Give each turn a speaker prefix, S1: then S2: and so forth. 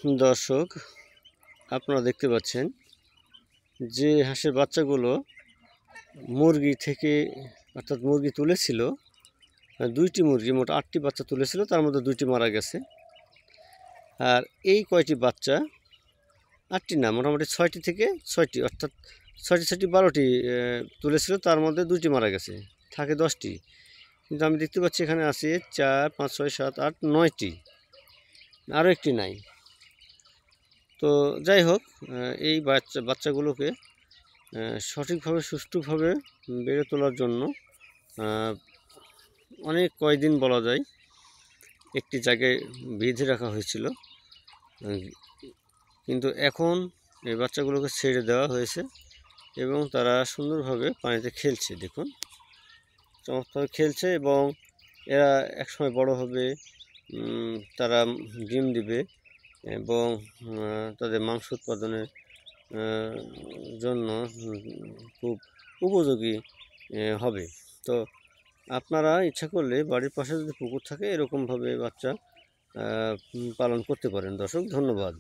S1: দর্শক, আপনারা দেখতে পাচ্ছেন যে হাঁসের বাচ্চাগুলো মুরগি থেকে অর্থাৎ মুরগি তুলেছিল, 2টি মুরগি, মোট 8টি বাচ্চা তুলেছিল, তার মধ্যে 2টি মারা গেছে। আর এই কয়টি বাচ্চা, 8টি না, মোটামুটি 6টি থেকে 6টি, অর্থাৎ 6টি 6টি 12টি তুলেছিল, তার মধ্যে 2টি মারা গেছে, থাকে 10টি। কিন্তু আমি দেখতে পাচ্ছি এখানে আছে 4 5 6 7 8 9টি, আরও একটি নাই। তো যাই হোক, এই বাচ্চাগুলোকে সঠিকভাবে সুষ্ঠুভাবে বেড়ে তোলার জন্য অনেক কয়দিন বলা যায় একটি জায়গায় বেঁধে রাখা হয়েছিল, কিন্তু এখন এই বাচ্চাগুলোকে ছেড়ে দেওয়া হয়েছে এবং তারা সুন্দরভাবে পানিতে খেলছে। দেখুন, চমৎকার খেলছে এবং এরা একসময় বড় হবে, তারা ডিম দিবে এবং তাদের মাংস উৎপাদনের জন্য খুব উপযোগী হবে। তো আপনারা ইচ্ছা করলে বাড়ির পাশে যদি পুকুর থাকে এরকমভাবে বাচ্চা পালন করতে পারেন। দর্শক, ধন্যবাদ।